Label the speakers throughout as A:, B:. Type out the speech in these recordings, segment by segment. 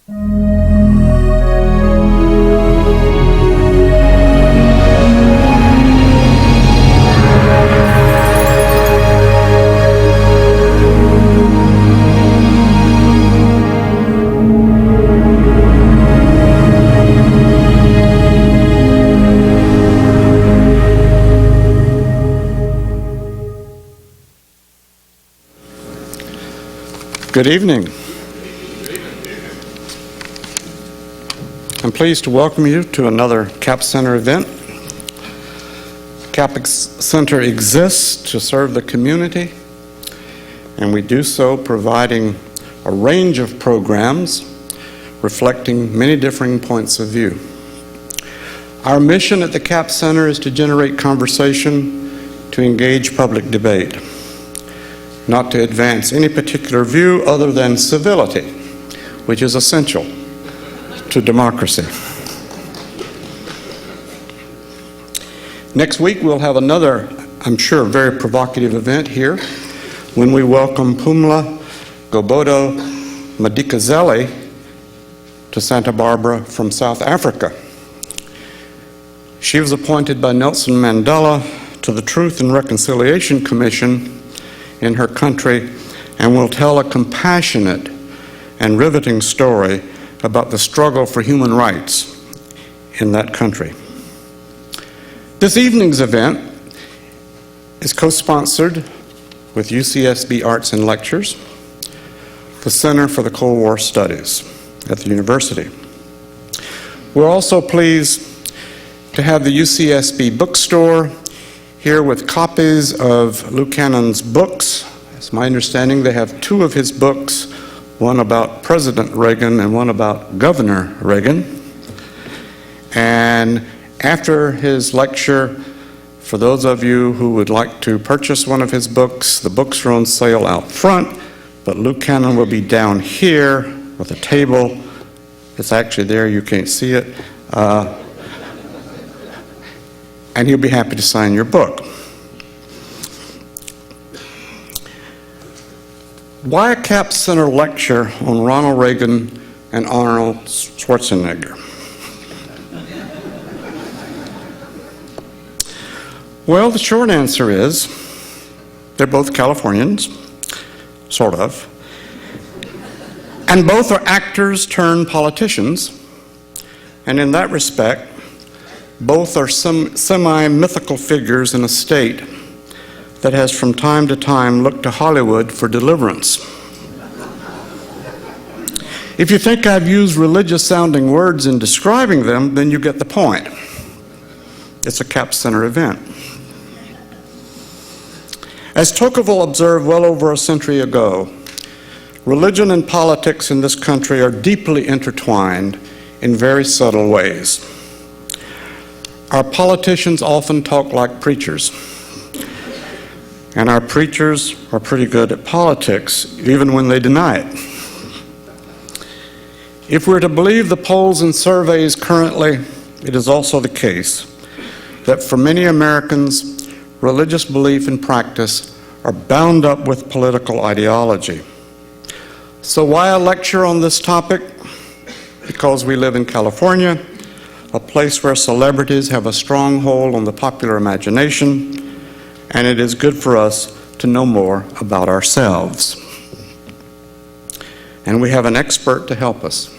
A: Good evening. I'm pleased to welcome you to another CAP Center event. CAP Center exists to serve the community, and we do so providing a range of programs reflecting many differing points of view. Our mission at the CAP Center is to generate conversation, to engage public debate, not to advance any particular view other than civility, which is essential to democracy. Next week we'll have another, I'm sure, very provocative event here when we welcome Pumla Gobodo Madikizela to Santa Barbara from South Africa. She was appointed by Nelson Mandela to the Truth and Reconciliation Commission in her country and will tell a compassionate and riveting story about the struggle for human rights in that country. This evening's event is co-sponsored with UCSB Arts and Lectures, the Center for the Cold War Studies at the university. We're also pleased to have the UCSB bookstore here with copies of Lou Cannon's books. It's my understanding they have two of his books, one about President Reagan and one about Governor Reagan. And after his lecture, for those of you who would like to purchase one of his books, the books are on sale out front, but Lou Cannon will be down here with a table. It's actually there, you can't see it. And he'll be happy to sign your book. Why a CAP Center lecture on Ronald Reagan and Arnold Schwarzenegger? Well, the short answer is they're both Californians, sort of, and both are actors turned politicians, and in that respect, both are some semi-mythical figures in a state that has from time to time looked to Hollywood for deliverance. If you think I've used religious-sounding words in describing them, then you get the point. It's a CAP Center event. As Tocqueville observed well over a century ago, religion and politics in this country are deeply intertwined in very subtle ways. Our politicians often talk like preachers, and our preachers are pretty good at politics, even when they deny it. If we're to believe the polls and surveys currently, it is also the case that for many Americans, religious belief and practice are bound up with political ideology. So why a lecture on this topic? Because we live in California, a place where celebrities have a stronghold on the popular imagination, and it is good for us to know more about ourselves. And we have an expert to help us.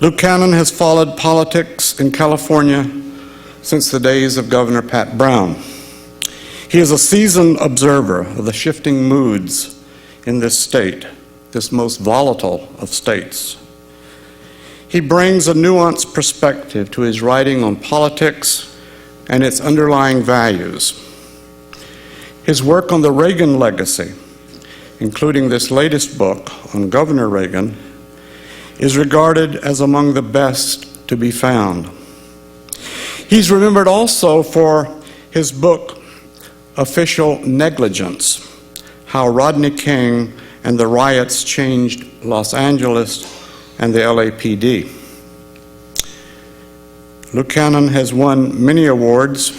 A: Lou Cannon has followed politics in California since the days of Governor Pat Brown. He is a seasoned observer of the shifting moods in this state, this most volatile of states. He brings a nuanced perspective to his writing on politics and its underlying values. His work on the Reagan legacy, including this latest book on Governor Reagan, is regarded as among the best to be found. He's remembered also for his book, Official Negligence: How Rodney King and the Riots Changed Los Angeles and the LAPD. Lou Cannon has won many awards.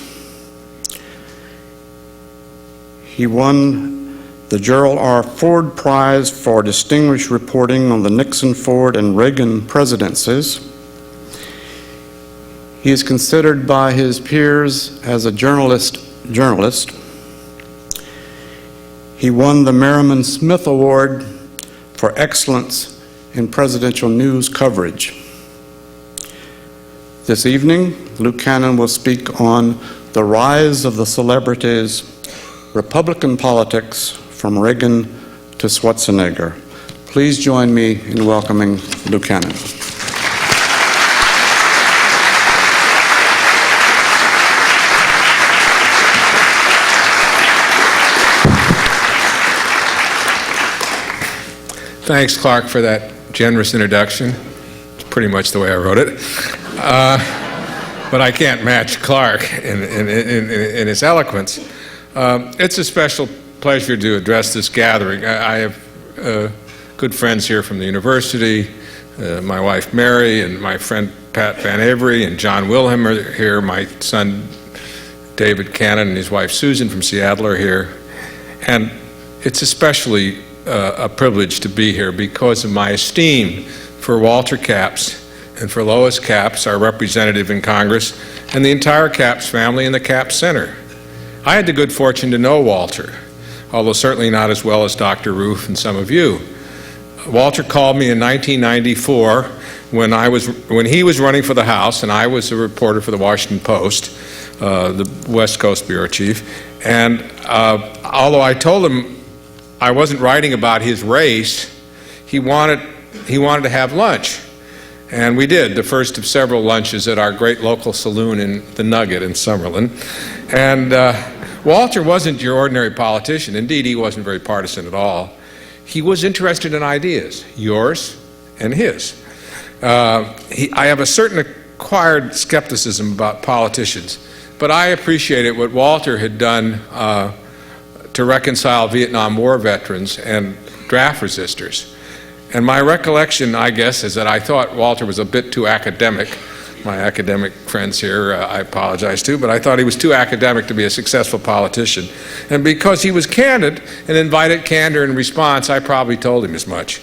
A: He won the Gerald R. Ford Prize for distinguished reporting on the Nixon, Ford, and Reagan presidencies. He is considered by his peers as a journalist. He won the Merriman Smith Award for excellence in presidential news coverage. This evening, Luke Cannon will speak on the rise of the celebrities, Republican politics from Reagan to Schwarzenegger. Please join me in welcoming Luke Cannon.
B: Thanks, Clark, for that generous introduction. It's pretty much the way I wrote it. But I can't match Clark in his eloquence. It's a special pleasure to address this gathering. I have good friends here from the university, my wife Mary and my friend Pat Van Avery and John Wilhelm are here. My son David Cannon and his wife Susan from Seattle are here. And it's especially a privilege to be here because of my esteem for Walter Capps and for Lois Capps, our representative in Congress, and the entire Capps family and the Capps Center. I had the good fortune to know Walter, although certainly not as well as Dr. Roof and some of you. Walter called me in 1994 when he was running for the House and I was a reporter for the Washington Post, the West Coast bureau chief. And although I told him I wasn't writing about his race, he wanted to have lunch. And we did, the first of several lunches at our great local saloon in the Nugget in Summerlin. And Walter wasn't your ordinary politician. Indeed, he wasn't very partisan at all. He was interested in ideas, yours and his. I have a certain acquired skepticism about politicians, but I appreciated what Walter had done to reconcile Vietnam War veterans and draft resistors. And my recollection, I guess, is that I thought Walter was a bit too academic. My academic friends here, I apologize to, but I thought he was too academic to be a successful politician. And because he was candid and invited candor in response, I probably told him as much.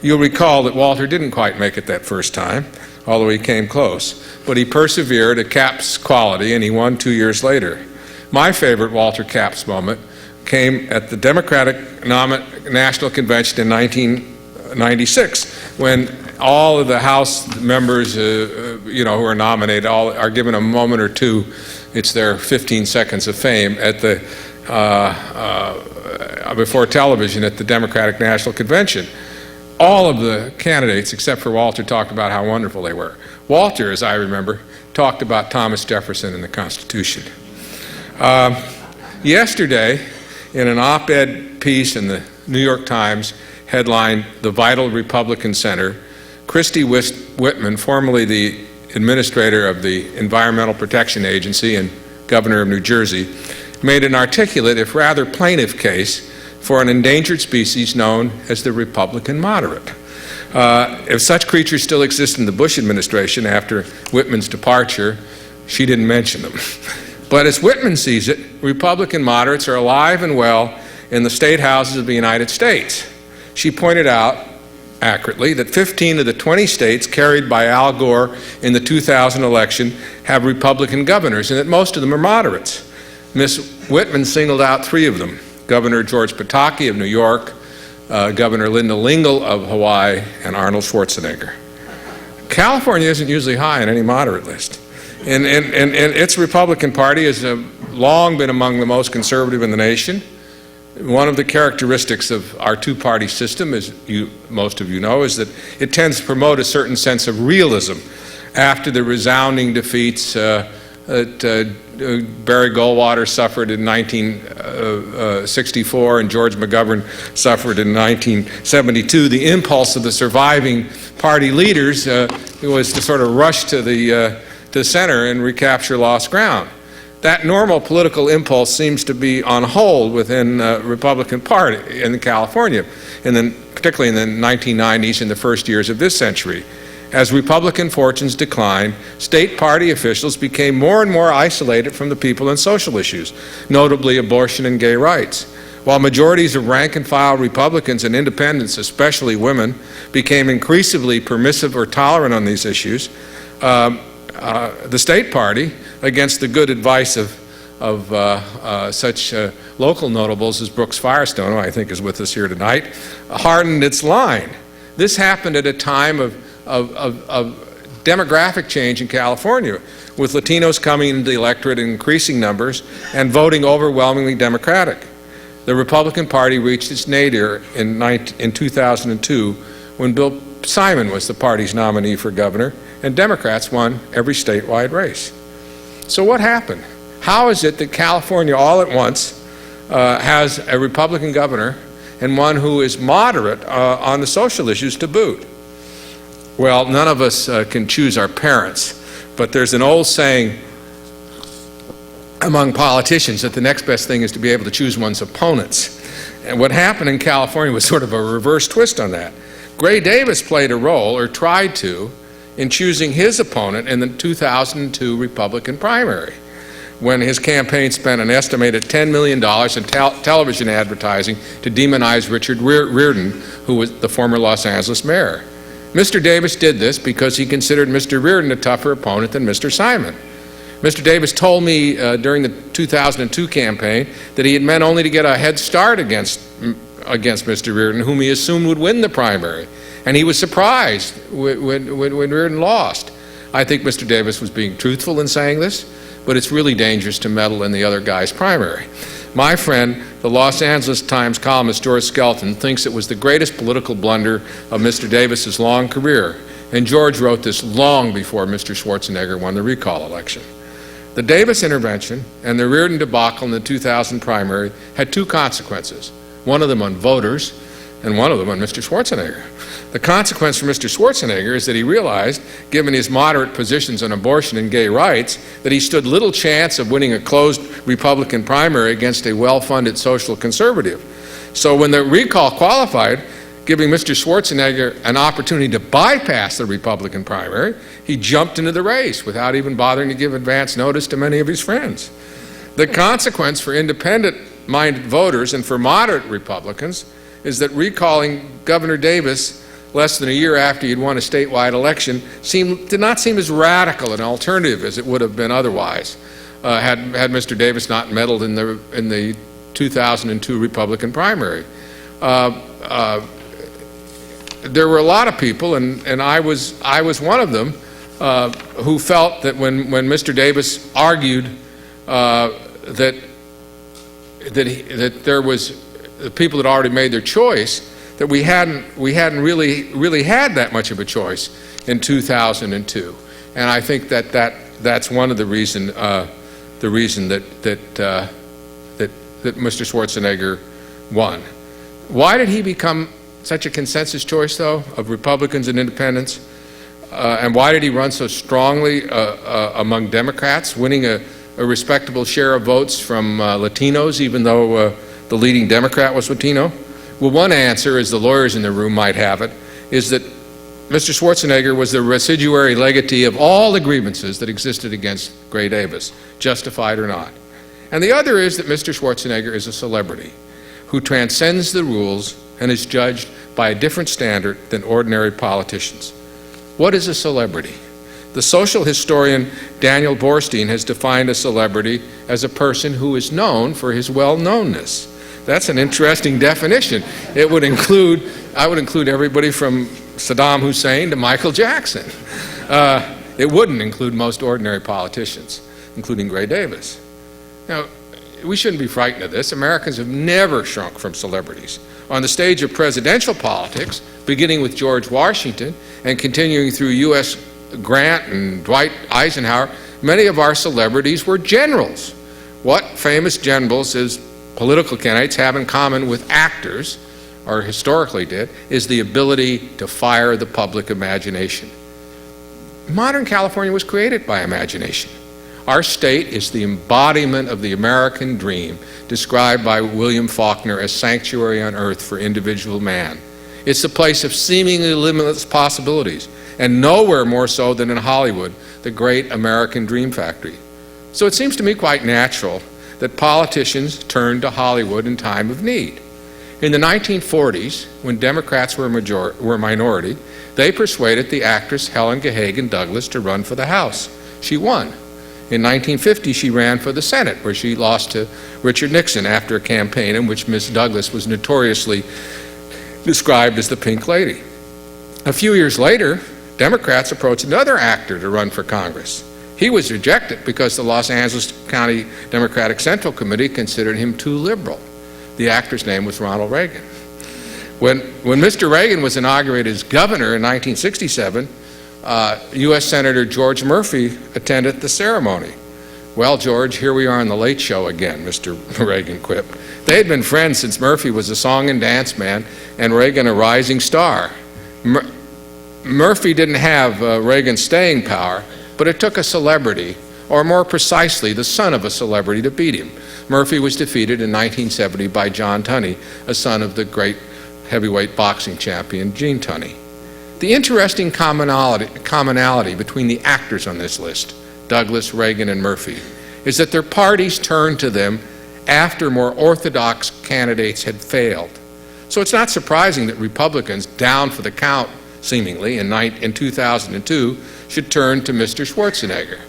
B: You'll recall that Walter didn't quite make it that first time, although he came close. But he persevered at Capps quality, and he won 2 years later. My favorite Walter Capps moment came at the Democratic National Convention in 1996, when all of the House members, who are nominated, all are given a moment or two. It's their 15 seconds of fame at the before television at the Democratic National Convention. All of the candidates, except for Walter, talked about how wonderful they were. Walter, as I remember, talked about Thomas Jefferson and the Constitution. Yesterday, in an op-ed piece in the New York Times, headlined "The Vital Republican Center," Christy Whitman, formerly the administrator of the Environmental Protection Agency and governor of New Jersey, made an articulate, if rather plaintive, case for an endangered species known as the Republican moderate. If such creatures still exist in the Bush administration after Whitman's departure, she didn't mention them. But as Whitman sees it, Republican moderates are alive and well in the state houses of the United States. She pointed out, accurately, that 15 of the 20 states carried by Al Gore in the 2000 election have Republican governors, and that most of them are moderates. Ms. Whitman singled out 3 of them: Governor George Pataki of New York, Governor Linda Lingle of Hawaii, and Arnold Schwarzenegger. California isn't usually high on any moderate list. And its Republican Party has long been among the most conservative in the nation. One of the characteristics of our two-party system, as most of you know, is that it tends to promote a certain sense of realism. After the resounding defeats that Barry Goldwater suffered in 1964 and George McGovern suffered in 1972, the impulse of the surviving party leaders was to sort of rush to the center and recapture lost ground. That normal political impulse seems to be on hold within the Republican Party in California, and then particularly in the 1990s and the first years of this century. As Republican fortunes declined, state party officials became more and more isolated from the people and social issues, notably abortion and gay rights. While majorities of rank-and-file Republicans and independents, especially women, became increasingly permissive or tolerant on these issues, the state party, against the good advice of such local notables as Brooks Firestone, who I think is with us here tonight, hardened its line. This happened at a time of demographic change in California, with Latinos coming into the electorate in increasing numbers and voting overwhelmingly Democratic. The Republican Party reached its nadir in 2002 when Bill Simon was the party's nominee for governor, and Democrats won every statewide race. So what happened? How is it that California all at once has a Republican governor and one who is moderate on the social issues to boot? Well, none of us can choose our parents, but there's an old saying among politicians that the next best thing is to be able to choose one's opponents. And what happened in California was sort of a reverse twist on that. Gray Davis played a role, or tried to, in choosing his opponent in the 2002 Republican primary, when his campaign spent an estimated $10 million in television advertising to demonize Richard Riordan, who was the former Los Angeles mayor. Mr. Davis did this because he considered Mr. Riordan a tougher opponent than Mr. Simon. Mr. Davis told me during the 2002 campaign that he had meant only to get a head start against Mr. Riordan, whom he assumed would win the primary. And he was surprised when Riordan lost. I think Mr. Davis was being truthful in saying this, but it's really dangerous to meddle in the other guy's primary. My friend, the Los Angeles Times columnist George Skelton, thinks it was the greatest political blunder of Mr. Davis's long career. And George wrote this long before Mr. Schwarzenegger won the recall election. The Davis intervention and the Riordan debacle in the 2000 primary had two consequences, one of them on voters and one of them on Mr. Schwarzenegger. The consequence for Mr. Schwarzenegger is that he realized, given his moderate positions on abortion and gay rights, that he stood little chance of winning a closed Republican primary against a well-funded social conservative. So when the recall qualified, giving Mr. Schwarzenegger an opportunity to bypass the Republican primary, he jumped into the race without even bothering to give advance notice to many of his friends. The consequence for independent-minded voters and for moderate Republicans is that recalling Governor Davis less than a year after he'd won a statewide election did not seem as radical an alternative as it would have been otherwise had Mr. Davis not meddled in the 2002 Republican primary. There were a lot of people, and I was one of them, who felt that when Mr. Davis argued that there was the people had already made their choice, that we hadn't really had that much of a choice in 2002, and I think that's one of the reason that Mr. Schwarzenegger won. Why did he become such a consensus choice, though, of Republicans and independents? And why did he run so strongly among Democrats, winning a respectable share of votes from Latinos, even though the leading Democrat was Latino? Well, one answer, as the lawyers in the room might have it, is that Mr. Schwarzenegger was the residuary legatee of all the grievances that existed against Gray Davis, justified or not. And the other is that Mr. Schwarzenegger is a celebrity who transcends the rules and is judged by a different standard than ordinary politicians. What is a celebrity? The social historian Daniel Borstein has defined a celebrity as a person who is known for his well-knownness. That's an interesting definition. I would include everybody from Saddam Hussein to Michael Jackson. It wouldn't include most ordinary politicians, including Gray Davis. Now, we shouldn't be frightened of this. Americans have never shrunk from celebrities. On the stage of presidential politics, beginning with George Washington and continuing through U.S. Grant and Dwight Eisenhower, many of our celebrities were generals. What famous generals as political candidates have in common with actors, or historically did, is the ability to fire the public imagination. Modern California was created by imagination. Our state is the embodiment of the American dream, described by William Faulkner as sanctuary on earth for individual man. It's the place of seemingly limitless possibilities, and nowhere more so than in Hollywood, the great American dream factory. So it seems to me quite natural that politicians turned to Hollywood in time of need. In the 1940s, when Democrats were a minority, they persuaded the actress Helen Gahagan Douglas to run for the House. She won. In 1950, she ran for the Senate, where she lost to Richard Nixon after a campaign in which Miss Douglas was notoriously described as the Pink Lady. A few years later, Democrats approached another actor to run for Congress. He was rejected because the Los Angeles County Democratic Central Committee considered him too liberal. The actor's name was Ronald Reagan. When Mr. Reagan was inaugurated as governor in 1967, U.S. Senator George Murphy attended the ceremony. "Well, George, here we are on the Late Show again," Mr. Reagan quipped. They had been friends since Murphy was a song and dance man and Reagan a rising star. Murphy didn't have Reagan's staying power, but it took a celebrity, or more precisely, the son of a celebrity, to beat him. Murphy was defeated in 1970 by John Tunney, a son of the great heavyweight boxing champion Gene Tunney. The interesting commonality between the actors on this list, Douglas, Reagan, and Murphy, is that their parties turned to them after more orthodox candidates had failed. So it's not surprising that Republicans, down for the count, seemingly, in 2002, should turn to Mr. Schwarzenegger.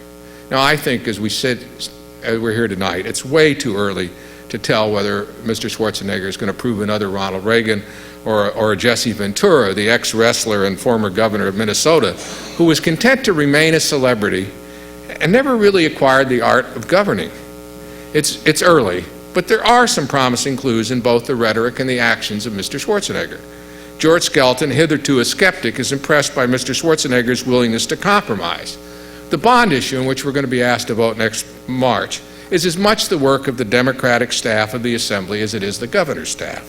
B: Now, I think, as we're here tonight, it's way too early to tell whether Mr. Schwarzenegger is going to prove another Ronald Reagan or a Jesse Ventura, the ex-wrestler and former governor of Minnesota, who was content to remain a celebrity and never really acquired the art of governing. It's early, but there are some promising clues in both the rhetoric and the actions of Mr. Schwarzenegger. George Skelton, hitherto a skeptic, is impressed by Mr. Schwarzenegger's willingness to compromise. The bond issue, in which we're going to be asked to vote next March, is as much the work of the Democratic staff of the Assembly as it is the governor's staff.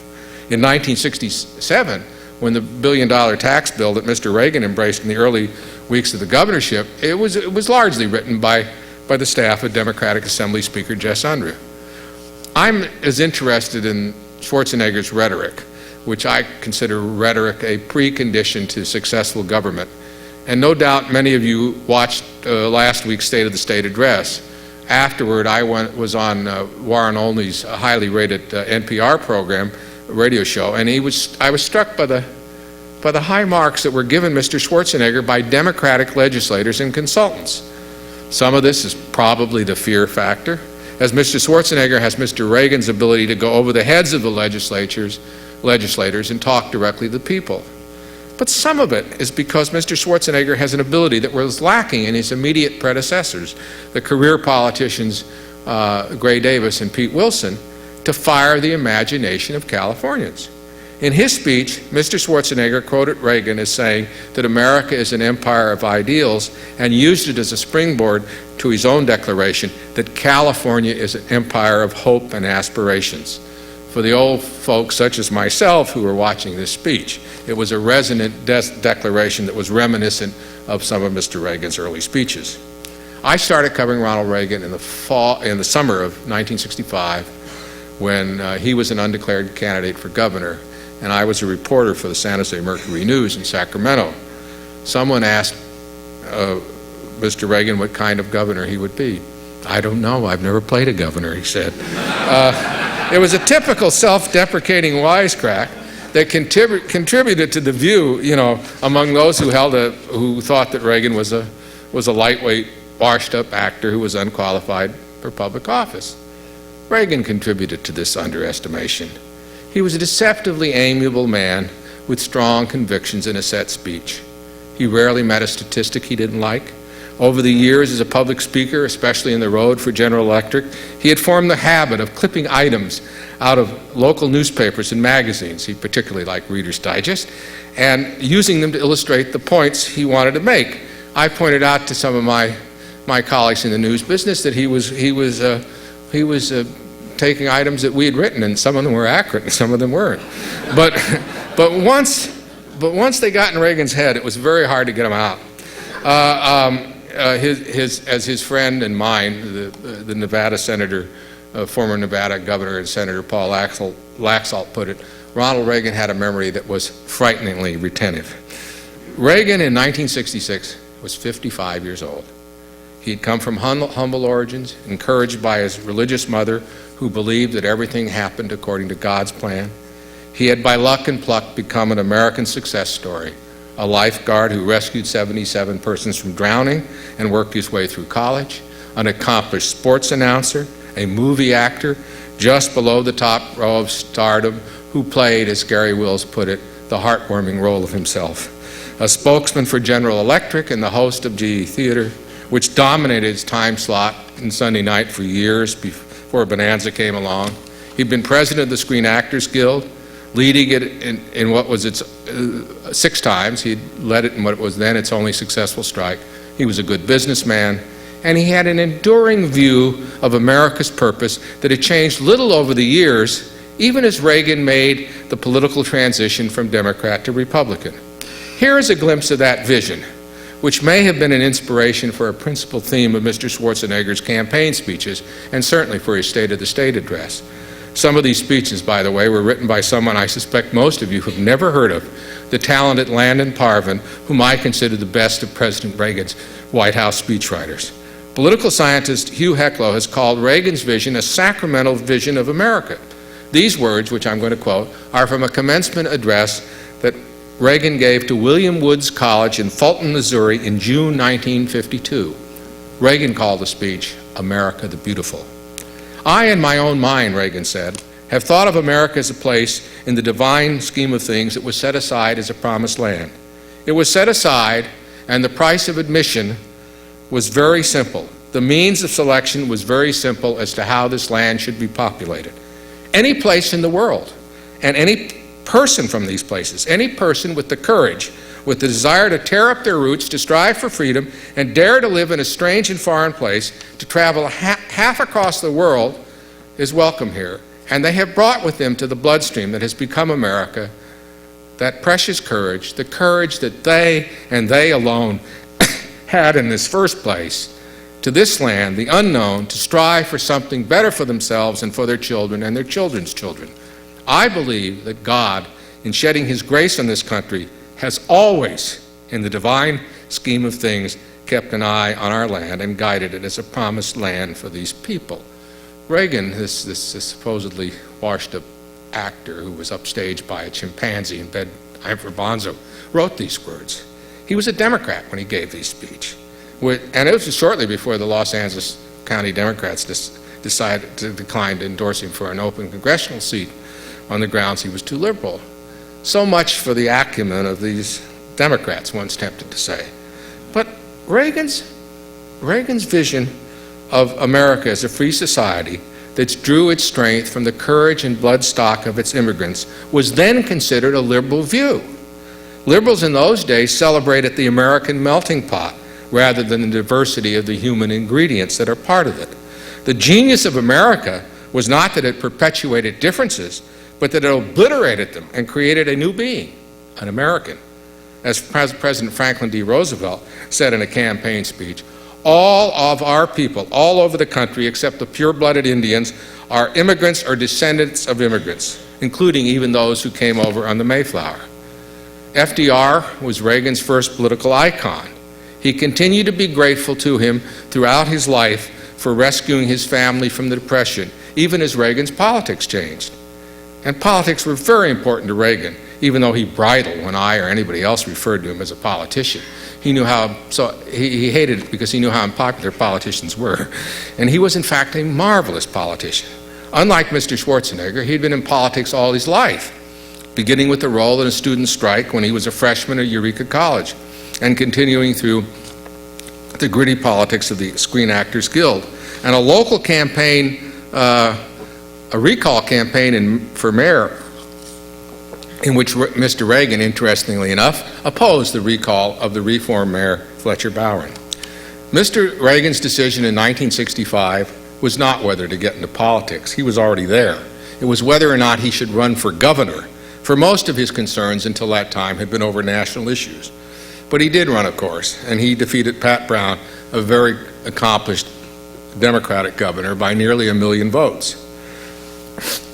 B: In 1967, when the billion-dollar tax bill that Mr. Reagan embraced in the early weeks of the governorship, it was largely written by the staff of Democratic Assembly Speaker Jess Unruh. I'm as interested in Schwarzenegger's rhetoric, which I consider rhetoric a precondition to successful government. And no doubt many of you watched last week's State of the State address. Afterward, I was on Warren Olney's highly rated NPR program, radio show, and I was struck by the high marks that were given Mr. Schwarzenegger by Democratic legislators and consultants. Some of this is probably the fear factor, as Mr. Schwarzenegger has Mr. Reagan's ability to go over the heads of the legislators and talk directly to the people. But some of it is because Mr. Schwarzenegger has an ability that was lacking in his immediate predecessors, the career politicians Gray Davis and Pete Wilson, to fire the imagination of Californians. In his speech, Mr. Schwarzenegger quoted Reagan as saying that America is an empire of ideals and used it as a springboard to his own declaration that California is an empire of hope and aspirations. For the old folks such as myself who were watching this speech, it was a resonant declaration that was reminiscent of some of Mr. Reagan's early speeches. I started covering Ronald Reagan in the summer of 1965 when he was an undeclared candidate for governor, and I was a reporter for the San Jose Mercury News in Sacramento. Someone asked Mr. Reagan what kind of governor he would be. "I don't know, I've never played a governor," he said. It was a typical self-deprecating wisecrack that contributed to the view, among those who thought that Reagan was a lightweight, washed-up actor who was unqualified for public office. Reagan contributed to this underestimation. He was a deceptively amiable man with strong convictions and a set speech. He rarely met a statistic he didn't like. Over the years as a public speaker, especially in the road for General Electric, he had formed the habit of clipping items out of local newspapers and magazines, he particularly liked Reader's Digest, and using them to illustrate the points he wanted to make. I pointed out to some of my colleagues in the news business that he was taking items that we had written, and some of them were accurate and some of them weren't. But once they got in Reagan's head, it was very hard to get them out. As his friend and mine, the Nevada senator, former Nevada governor and Senator Paul Laxalt put it, Ronald Reagan had a memory that was frighteningly retentive. Reagan in 1966 was 55 years old. He had come from humble origins, encouraged by his religious mother, who believed that everything happened according to God's plan. He had, by luck and pluck, become an American success story, a lifeguard who rescued 77 persons from drowning and worked his way through college, an accomplished sports announcer, a movie actor, just below the top row of stardom, who played, as Gary Wills put it, the heartwarming role of himself. A spokesman for General Electric and the host of GE Theater, which dominated its time slot on Sunday night for years before Bonanza came along. He'd been president of the Screen Actors Guild, leading it in what was its 6 times. He'd led it in what was then its only successful strike. He was a good businessman, and he had an enduring view of America's purpose that had changed little over the years, even as Reagan made the political transition from Democrat to Republican. Here is a glimpse of that vision, which may have been an inspiration for a principal theme of Mr. Schwarzenegger's campaign speeches, and certainly for his State of the State address. Some of these speeches, by the way, were written by someone I suspect most of you have never heard of, the talented Landon Parvin, whom I consider the best of President Reagan's White House speechwriters. Political scientist Hugh Heclo has called Reagan's vision a sacramental vision of America. These words, which I'm going to quote, are from a commencement address that Reagan gave to William Woods College in Fulton, Missouri in June 1952. Reagan called the speech, "America the Beautiful." "I, in my own mind," Reagan said, "have thought of America as a place in the divine scheme of things that was set aside as a promised land. It was set aside, and the price of admission was very simple. The means of selection was very simple as to how this land should be populated. Any place in the world, and any person from these places, any person with the courage, with the desire to tear up their roots, to strive for freedom, and dare to live in a strange and foreign place, to travel half across the world, is welcome here. And they have brought with them to the bloodstream that has become America that precious courage, the courage that they and they alone had in this first place, to this land, the unknown, to strive for something better for themselves and for their children and their children's children. I believe that God, in shedding His grace on this country, has always, in the divine scheme of things, kept an eye on our land and guided it as a promised land for these people." Reagan, this supposedly washed-up actor who was upstaged by a chimpanzee in bed for Bonzo, wrote these words. He was a Democrat when he gave this speech. And it was shortly before the Los Angeles County Democrats decided to decline to endorse him for an open congressional seat on the grounds he was too liberal. So much for the acumen of these Democrats, one's tempted to say. But Reagan's vision of America as a free society that drew its strength from the courage and bloodstock of its immigrants was then considered a liberal view. Liberals in those days celebrated the American melting pot rather than the diversity of the human ingredients that are part of it. The genius of America was not that it perpetuated differences, but that it obliterated them and created a new being, an American. As President Franklin D. Roosevelt said in a campaign speech, "All of our people, all over the country, except the pure-blooded Indians, are immigrants or descendants of immigrants, including even those who came over on the Mayflower." FDR was Reagan's first political icon. He continued to be grateful to him throughout his life for rescuing his family from the Depression, even as Reagan's politics changed. And politics were very important to Reagan, even though he bridled when I or anybody else referred to him as a politician. He knew how, he hated it because he knew how unpopular politicians were. And he was, in fact, a marvelous politician. Unlike Mr. Schwarzenegger, he'd been in politics all his life, beginning with a role in a student strike when he was a freshman at Eureka College, and continuing through the gritty politics of the Screen Actors Guild. And a local campaign, a recall campaign for mayor, in which Mr. Reagan, interestingly enough, opposed the recall of the reform mayor, Fletcher Bowron. Mr. Reagan's decision in 1965 was not whether to get into politics. He was already there. It was whether or not he should run for governor, for most of his concerns until that time had been over national issues. But he did run, of course, and he defeated Pat Brown, a very accomplished Democratic governor, by nearly 1 million votes.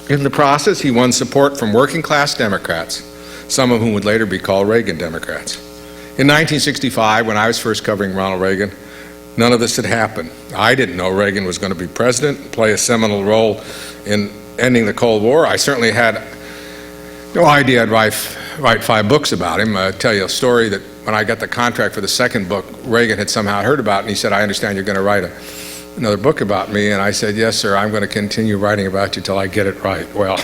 B: In the process, he won support from working-class Democrats, some of whom would later be called Reagan Democrats. In 1965, when I was first covering Ronald Reagan, none of this had happened. I didn't know Reagan was going to be president and play a seminal role in ending the Cold War. I certainly had no idea I'd write 5 books about him. I'll tell you a story that when I got the contract for the second book, Reagan had somehow heard about it, and he said, "I understand you're going to write another book about me." And I said, "Yes, sir, I'm going to continue writing about you till I get it right." Well,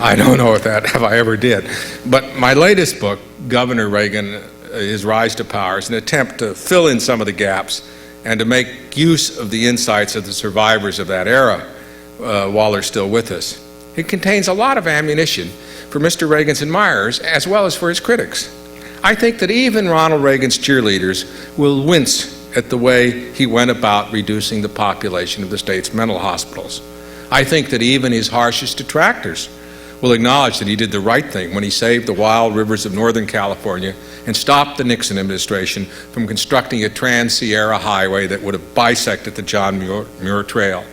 B: I don't know if I ever did. But my latest book, Governor Reagan, His Rise to Power, is an attempt to fill in some of the gaps and to make use of the insights of the survivors of that era while they're still with us. It contains a lot of ammunition for Mr. Reagan's admirers as well as for his critics. I think that even Ronald Reagan's cheerleaders will wince at the way he went about reducing the population of the state's mental hospitals. I think that even his harshest detractors will acknowledge that he did the right thing when he saved the wild rivers of Northern California and stopped the Nixon administration from constructing a Trans-Sierra highway that would have bisected the John Muir Trail.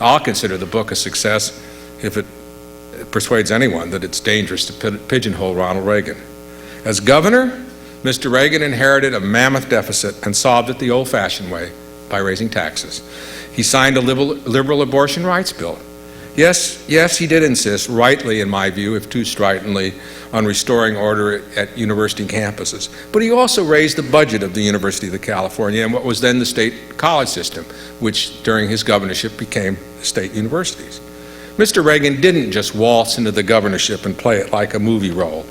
B: I'll consider the book a success if it persuades anyone that it's dangerous to pigeonhole Ronald Reagan. As governor, Mr. Reagan inherited a mammoth deficit and solved it the old-fashioned way, by raising taxes. He signed a liberal abortion rights bill. Yes, he did insist, rightly in my view, if too stridently, on restoring order at university campuses. But he also raised the budget of the University of California and what was then the state college system, which during his governorship became the state universities. Mr. Reagan didn't just waltz into the governorship and play it like a movie role.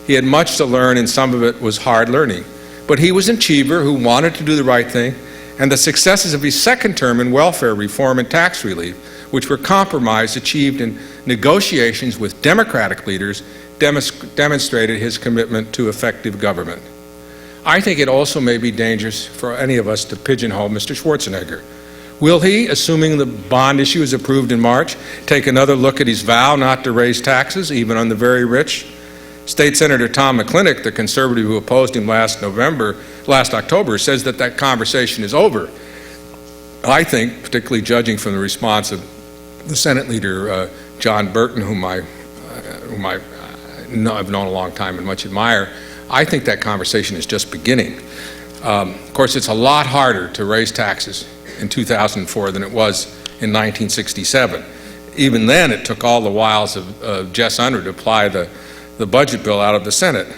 B: He had much to learn, and some of it was hard learning. But he was an achiever who wanted to do the right thing, and the successes of his second term in welfare reform and tax relief, which were compromised, achieved in negotiations with Democratic leaders, demonstrated his commitment to effective government. I think it also may be dangerous for any of us to pigeonhole Mr. Schwarzenegger. Will he, assuming the bond issue is approved in March, take another look at his vow not to raise taxes, even on the very rich? State Senator Tom McClintock, the conservative who opposed him last October, says that conversation is over. I think, particularly judging from the response of the Senate leader, John Burton, whom I've known a long time and much admire, I think that conversation is just beginning. Of course, it's a lot harder to raise taxes in 2004 than it was in 1967. Even then, it took all the wiles of Jess Unruh to apply the budget bill out of the Senate.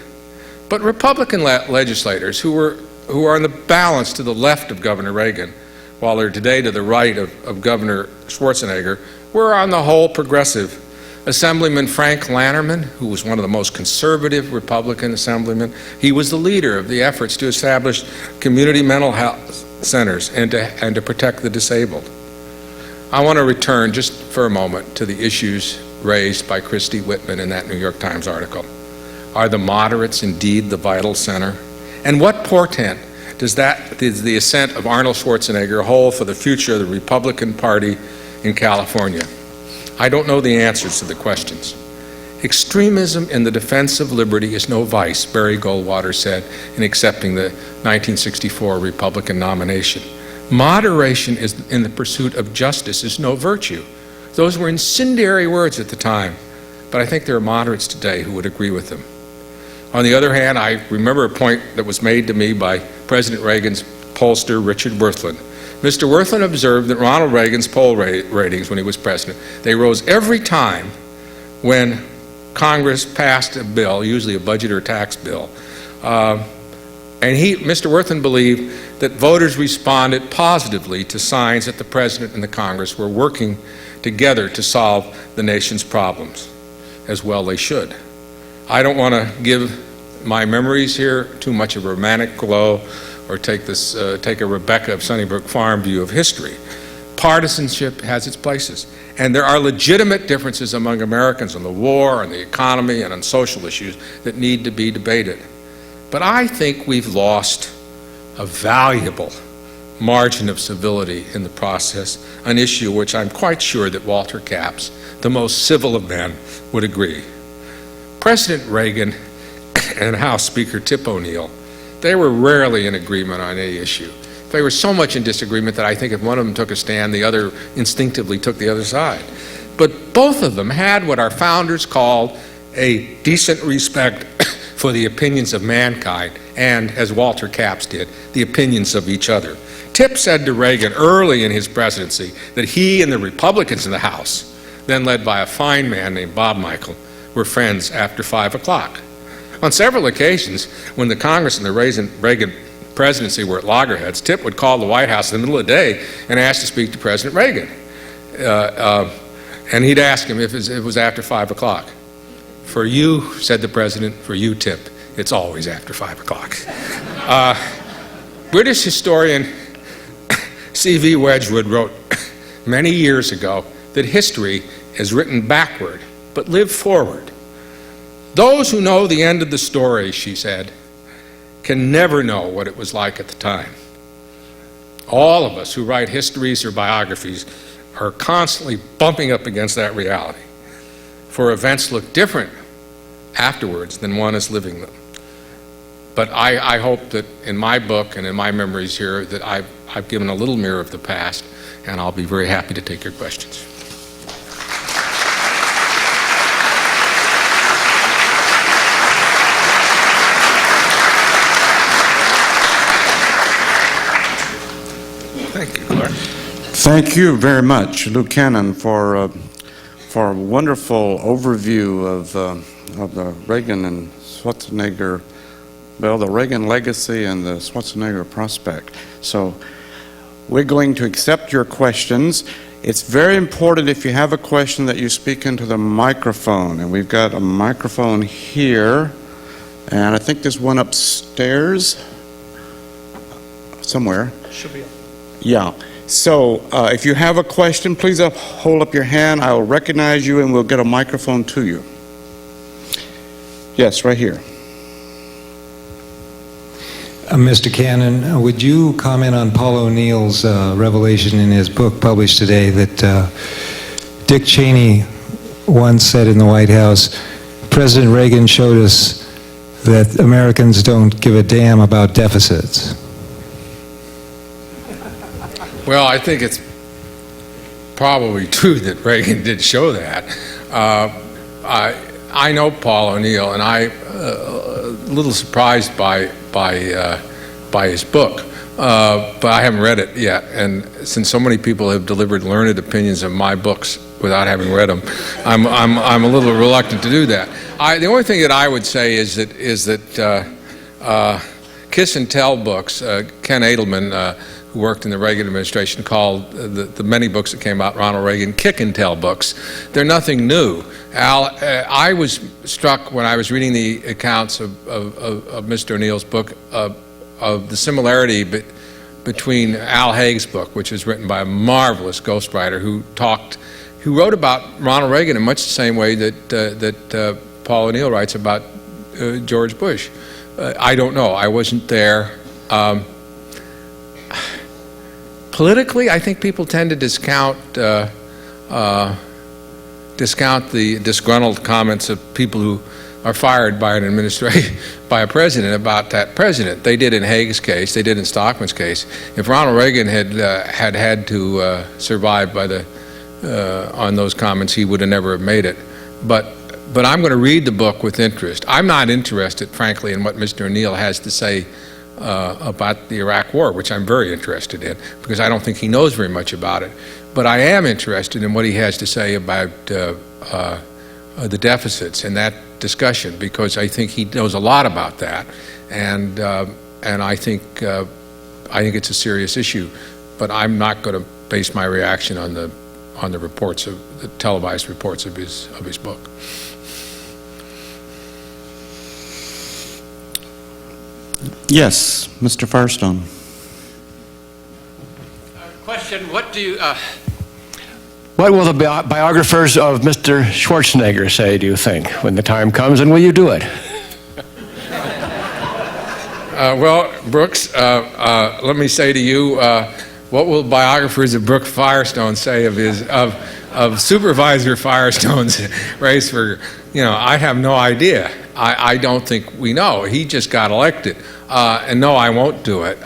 B: But Republican legislators who are on the balance to the left of Governor Reagan, while they're today to the right of Governor Schwarzenegger, were on the whole progressive. Assemblyman Frank Lanterman, who was one of the most conservative Republican assemblymen, he was the leader of the efforts to establish community mental health centers and to protect the disabled. I want to return just for a moment to the issues raised by Christy Whitman in that New York Times article. Are the moderates indeed the vital center? And what portent does the ascent of Arnold Schwarzenegger hold for the future of the Republican Party in California? I don't know the answers to the questions. Extremism in the defense of liberty is no vice, Barry Goldwater said in accepting the 1964 Republican nomination. Moderation in the pursuit of justice is no virtue. Those were incendiary words at the time, but I think there are moderates today who would agree with them. On the other hand, I remember a point that was made to me by President Reagan's pollster, Richard Wirthlin. Mr. Wirthlin observed that Ronald Reagan's poll ratings when he was president, they rose every time when Congress passed a bill, usually a budget or tax bill. Mr. Wirthlin believed that voters responded positively to signs that the President and the Congress were working together to solve the nation's problems, as well they should. I don't want to give my memories here too much of a romantic glow or take a Rebecca of Sunnybrook Farm view of history. Partisanship has its places, and there are legitimate differences among Americans on the war, on the economy, and on social issues that need to be debated. But I think we've lost a valuable margin of civility in the process, an issue which I'm quite sure that Walter Capps, the most civil of men, would agree. President Reagan and House Speaker Tip O'Neill, they were rarely in agreement on any issue. They were so much in disagreement that I think if one of them took a stand, the other instinctively took the other side. But both of them had what our founders called a decent respect for the opinions of mankind and, as Walter Capps did, the opinions of each other. Tip said to Reagan early in his presidency that he and the Republicans in the House, then led by a fine man named Bob Michel, were friends after 5 o'clock. On several occasions, when the Congress and the Reagan presidency were at loggerheads, Tip would call the White House in the middle of the day and ask to speak to President Reagan. And he'd ask him if it was after 5 o'clock. For you, said the president, for you, Tip, it's always after 5 o'clock. British historian C.V. Wedgwood wrote many years ago that history is written backward, but lived forward. Those who know the end of the story, she said, can never know what it was like at the time. All of us who write histories or biographies are constantly bumping up against that reality, for events look different afterwards than one is living them. But I hope that in my book and in my memories here that I've given a little mirror of the past, and I'll be very happy to take your questions. Thank you, Clark.
A: Thank you very much, Lou Cannon, for a wonderful overview of the Reagan and Schwarzenegger, well, the Reagan legacy and the Schwarzenegger prospect. So we're going to accept your questions. It's very important if you have a question that you speak into the microphone, and we've got a microphone here, and I think there's one upstairs somewhere.
C: Should be.
A: Yeah. So if you have a question, please hold up your hand. I will recognize you and we'll get a microphone to you. Yes, right here.
D: Mr. Cannon, would you comment on Paul O'Neill's revelation in his book published today that Dick Cheney once said in the White House, President Reagan showed us that Americans don't give a damn about deficits?
B: Well, I think it's probably true that Reagan did show that. I know Paul O'Neill, and I'm a little surprised by his book, but I haven't read it yet. And since so many people have delivered learned opinions of my books without having read them, I'm a little reluctant to do that. The only thing that I would say is that Kiss and Tell books, Ken Edelman, who worked in the Reagan administration, called the many books that came out, Ronald Reagan Kick and Tell books. They're nothing new. I was struck when I was reading the accounts of Mr. O'Neill's book of the similarity between Al Haig's book, which was written by a marvelous ghostwriter who wrote about Ronald Reagan in much the same way that Paul O'Neill writes about George Bush. I don't know. I wasn't there. Politically, I think people tend to discount the disgruntled comments of people who are fired by an administration, by a president about that president. They did in Haig's case. They did in Stockman's case. If Ronald Reagan had to survive on those comments, he would have never made it. But I'm going to read the book with interest. I'm not interested, frankly, in what Mr. O'Neill has to say about the Iraq War, which I'm very interested in, because I don't think he knows very much about it. But I am interested in what he has to say about the deficits in that discussion, because I think he knows a lot about that, and I think it's a serious issue. But I'm not going to base my reaction on the reports of the televised reports of his book.
A: Yes, Mr. Firestone.
C: Question, what will the biographers of Mr. Schwarzenegger say, do you think, when the time comes, and will you do it?
B: Well, Brooks, let me say to you, what will biographers of Brooke Firestone say of Supervisor Firestone's race for, I have no idea. I don't think we know. He just got elected. And no, I won't do it.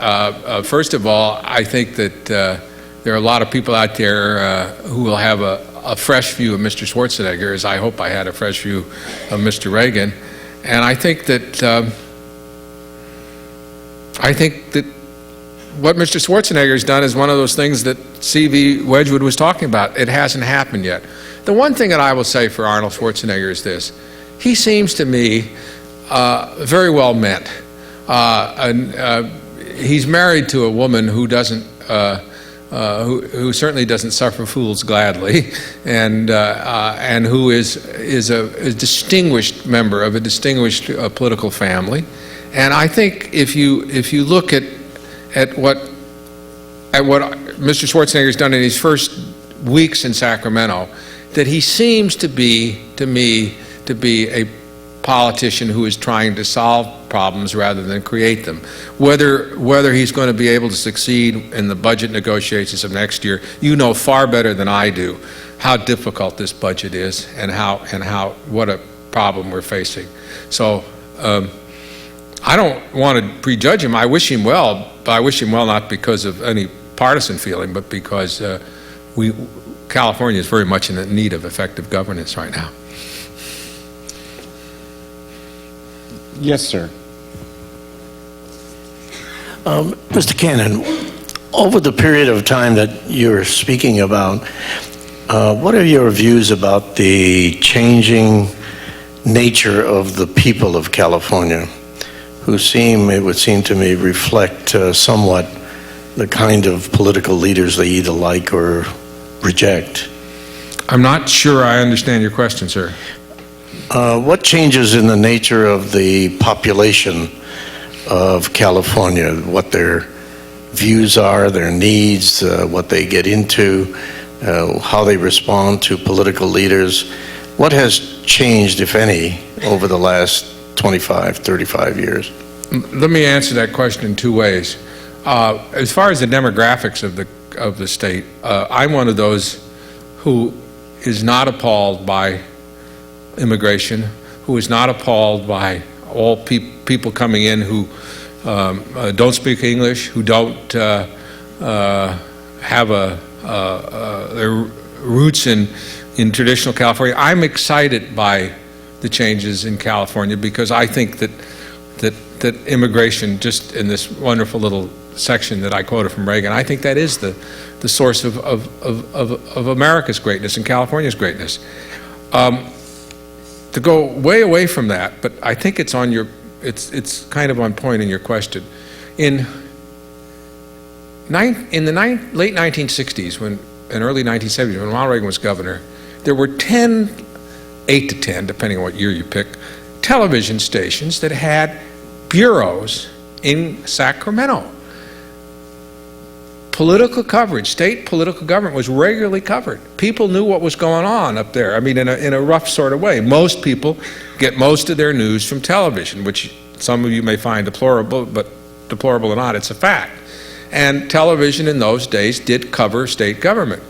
B: First of all, I think that there are a lot of people out there who will have a fresh view of Mr. Schwarzenegger, as I hope I had a fresh view of Mr. Reagan. And I think that what Mr. Schwarzenegger has done is one of those things that C.V. Wedgwood was talking about. It hasn't happened yet. The one thing that I will say for Arnold Schwarzenegger is this. He seems to me very well meant. He's married to a woman who doesn't, who certainly doesn't suffer fools gladly, and who is a distinguished member of a distinguished political family. And I think if you look at what Mr. Schwarzenegger has done in his first weeks in Sacramento, that he seems to be, to me, to be a politician who is trying to solve problems rather than create them. Whether he's going to be able to succeed in the budget negotiations of next year, you know far better than I do how difficult this budget is and what a problem we're facing. So I don't want to prejudge him. I wish him well, but I wish him well not because of any partisan feeling, but because California is very much in the need of effective governance right now.
A: Yes, sir.
E: Mr. Cannon, over the period of time that you're speaking about, what are your views about the changing nature of the people of California, who it would seem to me, reflect somewhat the kind of political leaders they either like or reject?
B: I'm not sure I understand your question, sir.
E: What changes in the nature of the population of California, what their views are, their needs, what they get into, how they respond to political leaders? What has changed, if any, over the last 25, 35 years?
B: Let me answer that question in two ways. As far as the demographics of the state, I'm one of those who is not appalled by immigration, who is not appalled by all people coming in who don't speak English, who don't have their roots in traditional California. I'm excited by the changes in California because I think that immigration, just in this wonderful little section that I quoted from Reagan, I think that is the source of America's greatness and California's greatness. To go way away from that, but I think it's on it's kind of on point in your question. In the late 1960s and early 1970s, when Ronald Reagan was governor, there were 8 to 10, depending on what year you pick, television stations that had bureaus in Sacramento. Political coverage, state political government was regularly covered. People knew what was going on up there. I mean, in a rough sort of way. Most people get most of their news from television, which some of you may find deplorable, but deplorable or not, it's a fact. And television in those days did cover state government.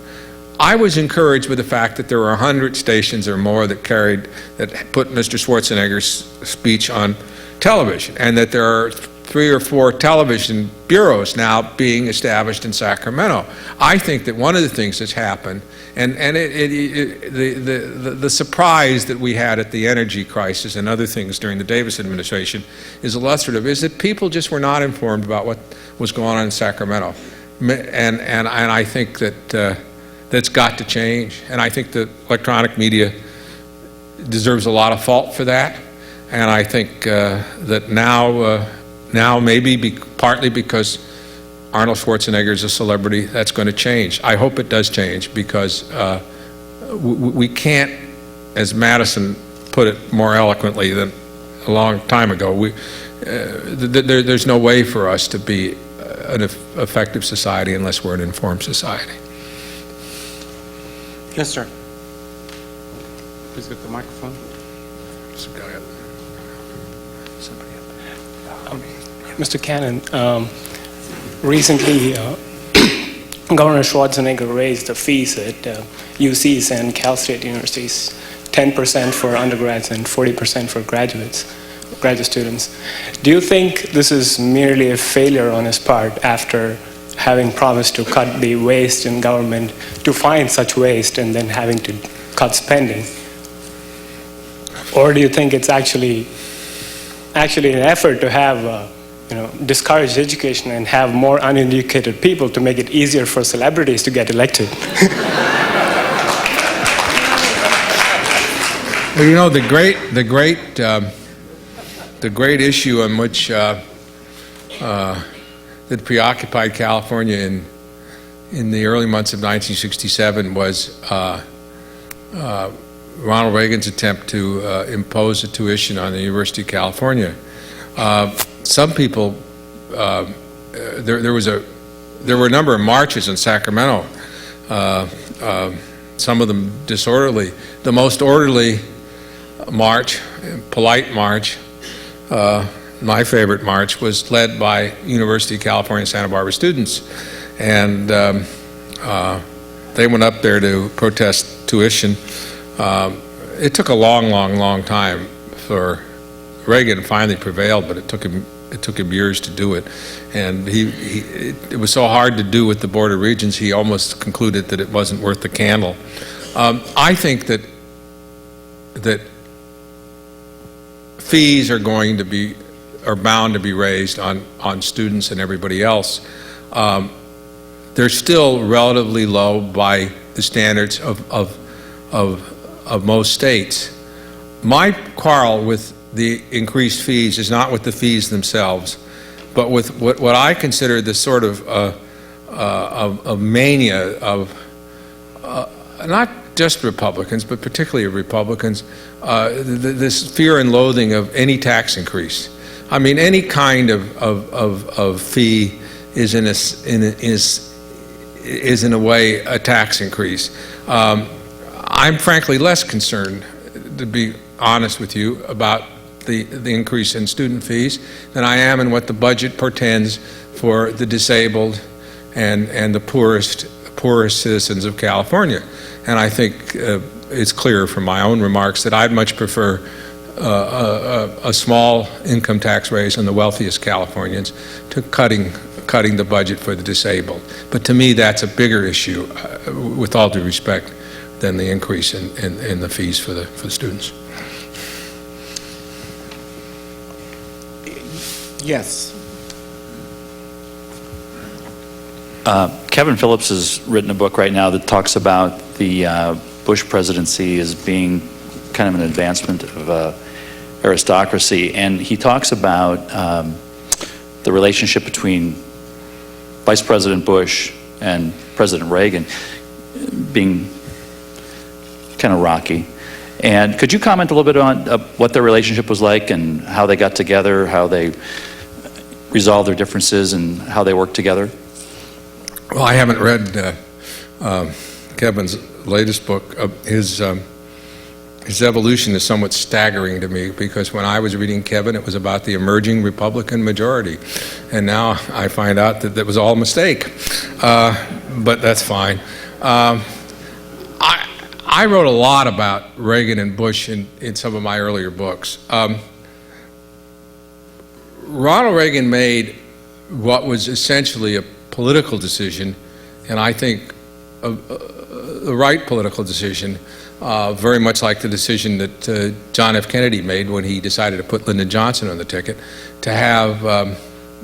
B: I was encouraged with the fact that there were 100 stations or more that put Mr. Schwarzenegger's speech on television, and that there are 3 or 4 television bureaus now being established in Sacramento. I think that one of the things that's happened, and the surprise that we had at the energy crisis and other things during the Davis administration is illustrative, is that people just were not informed about what was going on in Sacramento. And I think that that's got to change. And I think that electronic media deserves a lot of fault for that. And I think that now maybe partly because Arnold Schwarzenegger is a celebrity, that's going to change. I hope it does change because we can't, as Madison put it more eloquently than a long time ago, there's no way for us to be an effective society unless we're an informed society.
A: Yes, sir. Please get the microphone.
F: Mr. Cannon, recently Governor Schwarzenegger raised the fees at UCs and Cal State universities, 10% for undergrads and 40% for graduate students. Do you think this is merely a failure on his part after having promised to cut the waste in government to find such waste and then having to cut spending? Or do you think it's actually actually an effort to have discourage education and have more uneducated people to make it easier for celebrities to get elected.
B: Well, you know, the great issue on which that preoccupied California in the early months of 1967 was Ronald Reagan's attempt to impose a tuition on the University of California. Some people, there were a number of marches in Sacramento, some of them disorderly. The most orderly march, polite march, my favorite march, was led by University of California, Santa Barbara students. And they went up there to protest tuition. It took a long time for Reagan finally prevailed, but it took him years to do it. And it was so hard to do with the Board of Regents, he almost concluded that it wasn't worth the candle. I think that fees are bound to be raised on students and everybody else. They're still relatively low by the standards of most states. My quarrel with the increased fees is not with the fees themselves, but with what I consider the sort of mania of not just Republicans, but particularly of Republicans, this fear and loathing of any tax increase. I mean, any kind of fee is in a way a tax increase. I'm frankly less concerned, to be honest with you, about the increase in student fees than I am in what the budget portends for the disabled and the poorest citizens of California. And I think it's clear from my own remarks that I'd much prefer a small income tax raise on the wealthiest Californians to cutting the budget for the disabled. But to me, that's a bigger issue, with all due respect, than the increase in the fees for the students.
G: Yes.
H: Kevin Phillips has written a book right now that talks about the Bush presidency as being kind of an advancement of aristocracy, and he talks about the relationship between Vice President Bush and President Reagan being kind of rocky. And could you comment a little bit on what their relationship was like and how they got together, how they resolved their differences, and how they worked together?
B: Well, I haven't read Kevin's latest book. His evolution is somewhat staggering to me, because when I was reading Kevin, it was about the emerging Republican majority. And now I find out that was all a mistake. But that's fine. I wrote a lot about Reagan and Bush in some of my earlier books. Ronald Reagan made what was essentially a political decision, and I think the right political decision, very much like the decision that John F. Kennedy made when he decided to put Lyndon Johnson on the ticket, to have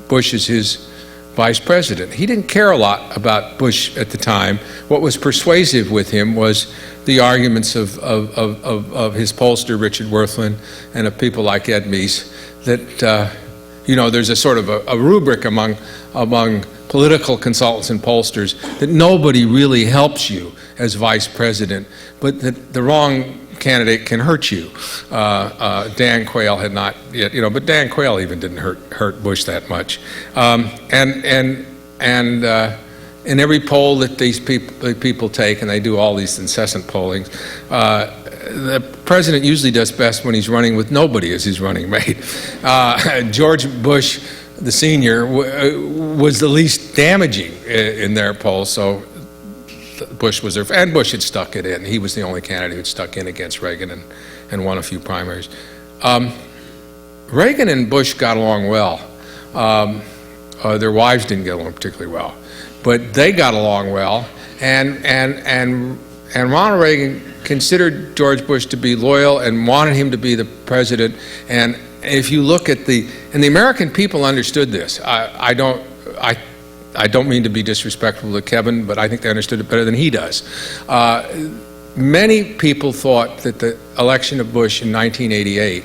B: Bush as his vice president. He didn't care a lot about Bush at the time. What was persuasive with him was the arguments of his pollster, Richard Worthland, and of people like Ed Meese, that there's a sort of a rubric among political consultants and pollsters that nobody really helps you as vice president, but that the wrong candidate can hurt you. Dan Quayle had not yet, but Dan Quayle even didn't hurt Bush that much. And in every poll that these people take, and they do all these incessant pollings, the president usually does best when he's running with nobody as his running mate. George Bush, the senior, was the least damaging in their polls, so Bush was there, and Bush had stuck it in. He was the only candidate who'd stuck in against Reagan and won a few primaries. Reagan and Bush got along well. Their wives didn't get along particularly well, but they got along well. And Ronald Reagan considered George Bush to be loyal and wanted him to be the president, and if you look at the American people understood this. I don't mean to be disrespectful to Kevin, but I think they understood it better than he does. Many people thought that the election of Bush in 1988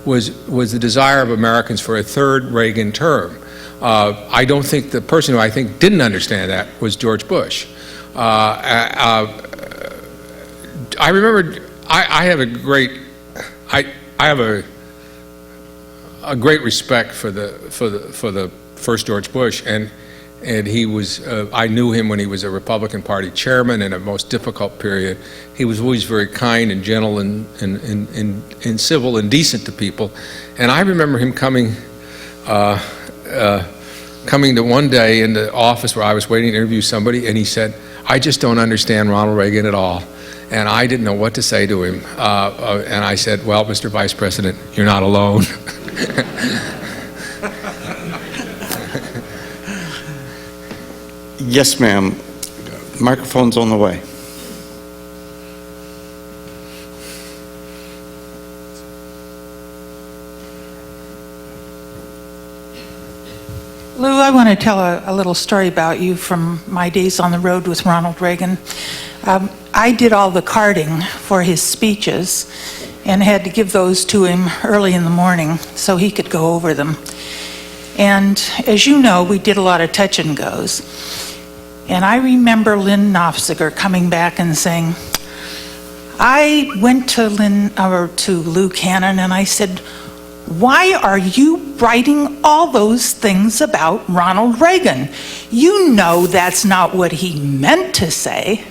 B: was the desire of Americans for a third Reagan term. I don't think the person who I think didn't understand that was George Bush. I remember I have a great respect for the first George Bush, and he was I knew him when he was a Republican Party chairman in a most difficult period. He was always very kind and gentle and civil and decent to people. And I remember him coming to one day in the office where I was waiting to interview somebody, and he said, "I just don't understand Ronald Reagan at all." And I didn't know what to say to him. And I said, "Well, Mr. Vice President, you're not alone."
A: Yes, ma'am. Microphone's on the way.
G: Lou, I want to tell a little story about you from my days on the road with Ronald Reagan. I did all the carding for his speeches and had to give those to him early in the morning so he could go over them. And as you know, we did a lot of touch and goes. And I remember Lynn Nofziger coming back and saying, I went to Lou Cannon and I said, "Why are you writing all those things about Ronald Reagan? You know that's not what he meant to say."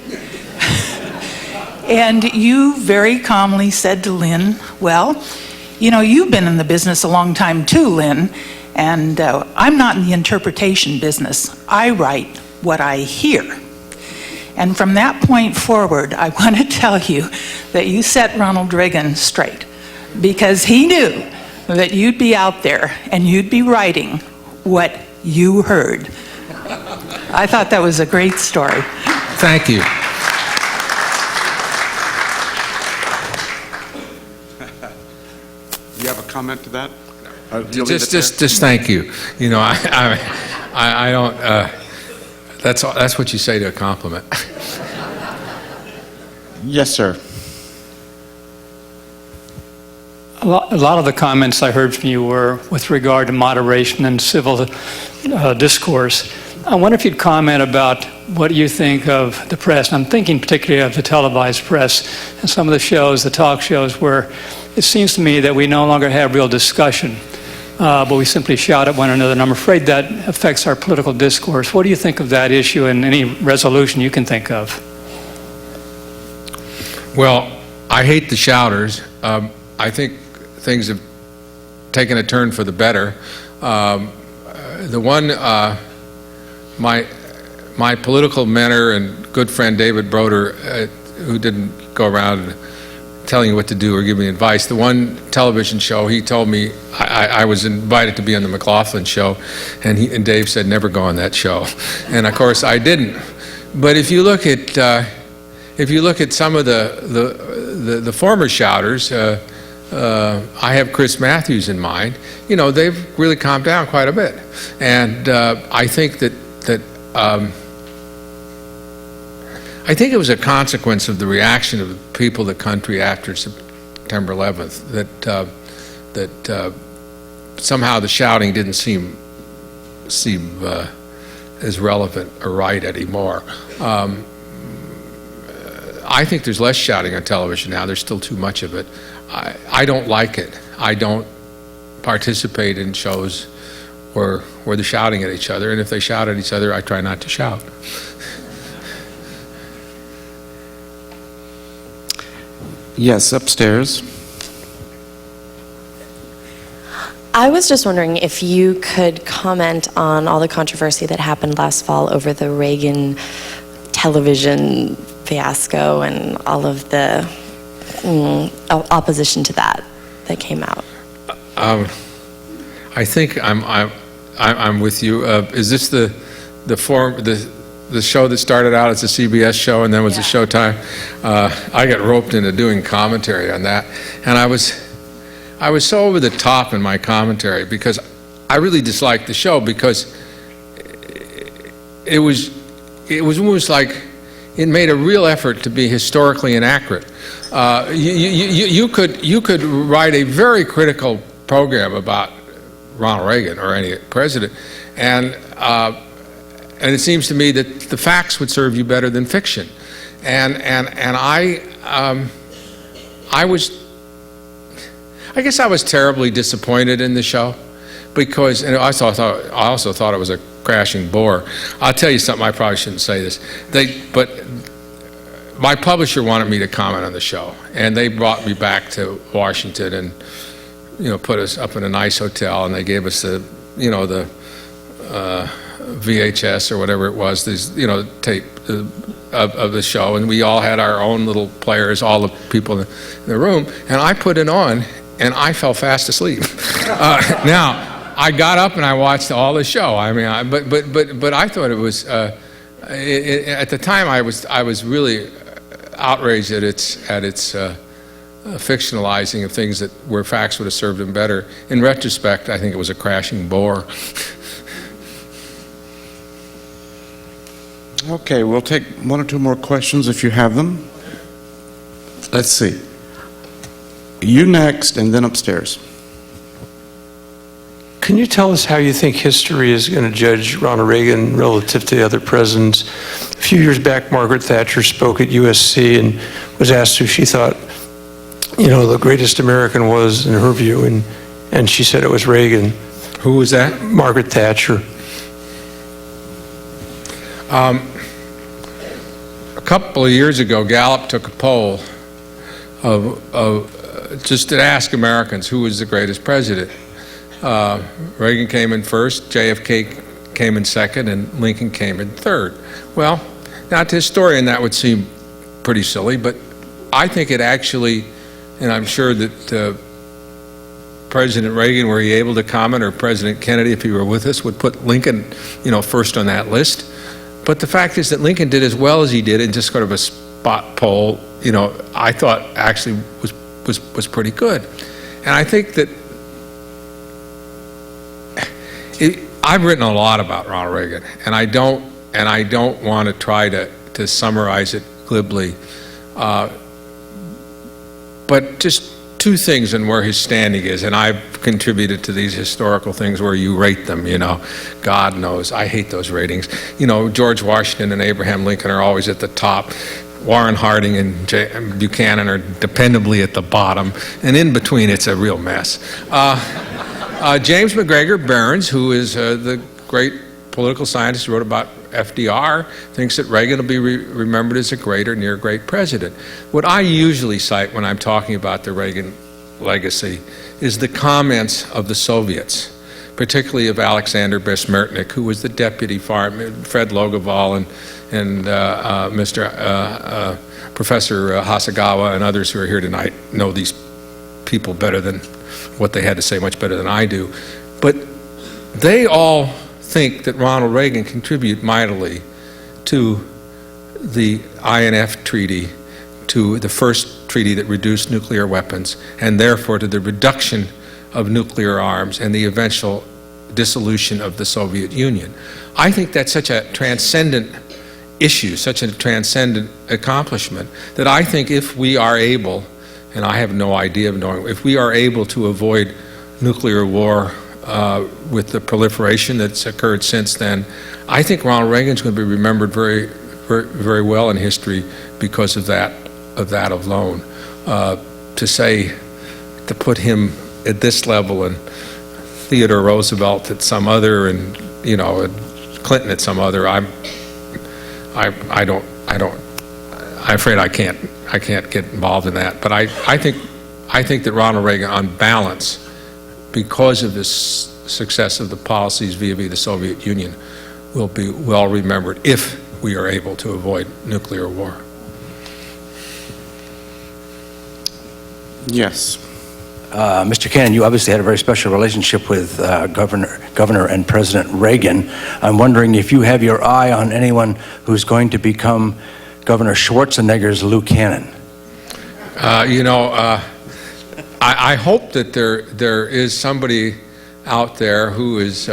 G: And you very calmly said to Lynn, "Well, you know, you've been in the business a long time too, Lynn, and I'm not in the interpretation business. I write what I hear." And from that point forward, I want to tell you that you set Ronald Reagan straight, because he knew that you'd be out there and you'd be writing what you heard. I thought that was a great story.
B: Thank you.
A: Do you have a comment to that?
B: Just thank you. You know, I don't. That's what you say to a compliment.
A: Yes, sir.
I: A lot of the comments I heard from you were with regard to moderation and civil discourse. I wonder if you'd comment about what you think of the press. And I'm thinking particularly of the televised press and some of the shows, the talk shows, where it seems to me that we no longer have real discussion, but we simply shout at one another. And I'm afraid that affects our political discourse. What do you think of that issue and any resolution you can think of?
B: Well, I hate the shouters. I think things have taken a turn for the better. My political mentor and good friend David Broder, who didn't go around telling you what to do or give me advice, the one television show, he told me I was invited to be on the McLaughlin show, and Dave said never go on that show, and of course I didn't. But if you look at some of the former shouters, I have Chris Matthews in mind. You know, they've really calmed down quite a bit, and I think that I think it was a consequence of the reaction of the people of the country after September 11th that somehow the shouting didn't seem as relevant or right anymore. I think there's less shouting on television now. There's still too much of it. I don't like it. I don't participate in shows where they're shouting at each other, and if they shout at each other, I try not to shout.
A: Yes, upstairs.
J: I was just wondering if you could comment on all the controversy that happened last fall over the Reagan television fiasco and all of the opposition to that came out.
B: I think I'm with you. Is this the show that started out as a CBS show and then was a Showtime? I got roped into doing commentary on that, and I was I was so over the top in my commentary because I really disliked the show because it was almost like it made a real effort to be historically inaccurate. You could write a very critical program about Ronald Reagan or any president, and it seems to me that the facts would serve you better than fiction. And I guess I was terribly disappointed in the show because, and I also thought it was a crashing bore. I'll tell you something, I probably shouldn't say this. But my publisher wanted me to comment on the show, and they brought me back to Washington and, put us up in a nice hotel, and they gave us the VHS or whatever it was, this, tape of the show, and we all had our own little players, all the people in the room, and I put it on, and I fell fast asleep. Now, I got up and I watched all the show. I mean, but I thought it was at the time I was really outraged at its fictionalizing of things where facts would have served him better. In retrospect, I think it was a crashing bore.
A: Okay, we'll take one or two more questions if you have them. Let's see. You next, and then upstairs.
K: Can you tell us how you think history is going to judge Ronald Reagan relative to the other presidents? A few years back, Margaret Thatcher spoke at USC and was asked who she thought, the greatest American was in her view, and she said it was Reagan.
B: Who was that?
K: Margaret Thatcher.
B: A couple of years ago, Gallup took a poll just to ask Americans who was the greatest president. Reagan came in first, JFK came in second, and Lincoln came in third. Well, now to a historian that would seem pretty silly, but I think it actually, and I'm sure that President Reagan, were he able to comment, or President Kennedy, if he were with us, would put Lincoln, first on that list. But the fact is that Lincoln did as well as he did in just sort of a spot poll, I thought actually was pretty good. And I think that I've written a lot about Ronald Reagan, and I don't want to try to summarize it glibly. But just two things and where his standing is, and I've contributed to these historical things where you rate them, God knows, I hate those ratings. George Washington and Abraham Lincoln are always at the top. Warren Harding and Buchanan are dependably at the bottom, and in between it's a real mess. James McGregor Barron's, who is the great political scientist who wrote about FDR, thinks that Reagan will be remembered as a great or near great president. What I usually cite when I'm talking about the Reagan legacy is the comments of the Soviets, particularly of Alexander Besmertnik, who was the deputy foreign, Fred Logoval and Professor Hasegawa and others who are here tonight know these people better than what they had to say, much better than I do. But they all think that Ronald Reagan contributed mightily to the INF Treaty, to the first treaty that reduced nuclear weapons, and therefore to the reduction of nuclear arms and the eventual dissolution of the Soviet Union. I think that's such a transcendent issue, such a transcendent accomplishment, that I think if we are able, and I have no idea of knowing, if we are able to avoid nuclear war with the proliferation that's occurred since then, I think Ronald Reagan's going to be remembered very, very, very well in history because of that alone. To put him at this level and Theodore Roosevelt at some other, and and Clinton at some other, I'm afraid I can't get involved in that. But I think that Ronald Reagan, on balance, because of the success of the policies vis-a-vis the Soviet Union, will be well remembered if we are able to avoid nuclear war.
A: Yes.
L: Mr. Cannon, you obviously had a very special relationship with Governor and President Reagan. I'm wondering if you have your eye on anyone who's going to become Governor Schwarzenegger's Lou Cannon.
B: I hope that there is somebody out there who is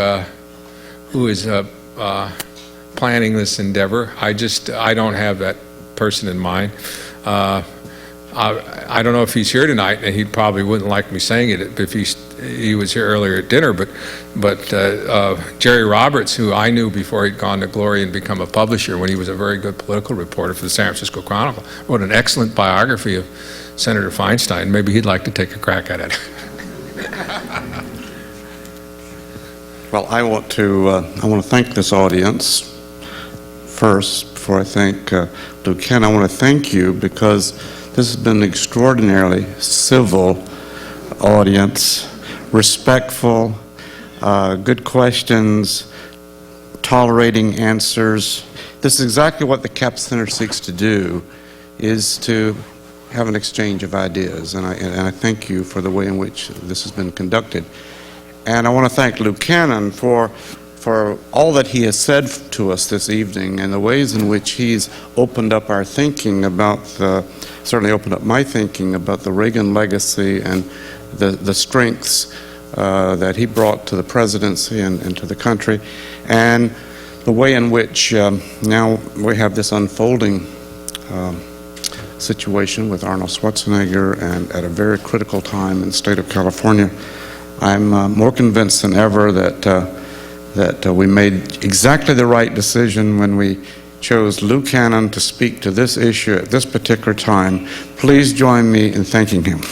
B: planning this endeavor. I don't have that person in mind. I don't know if he's here tonight, and he probably wouldn't like me saying it if he was here earlier at dinner, but Jerry Roberts, who I knew before he'd gone to glory and become a publisher when he was a very good political reporter for the San Francisco Chronicle, wrote an excellent biography of Senator Feinstein. Maybe he'd like to take a crack at it.
A: Well, I want to thank this audience first before I thank Lou Ken. I want to thank you because this has been an extraordinarily civil audience, respectful, good questions, tolerating answers. This is exactly what the Capps Center seeks to do, is to have an exchange of ideas, and I thank you for the way in which this has been conducted. And I want to thank Lou Cannon for all that he has said to us this evening and the ways in which he's opened up our thinking about certainly opened up my thinking about the Reagan legacy and the strengths that he brought to the presidency and to the country, and the way in which now we have this unfolding situation with Arnold Schwarzenegger, and at a very critical time in the state of California. I'm more convinced than ever that we made exactly the right decision when we chose Lou Cannon to speak to this issue at this particular time. Please join me in thanking him.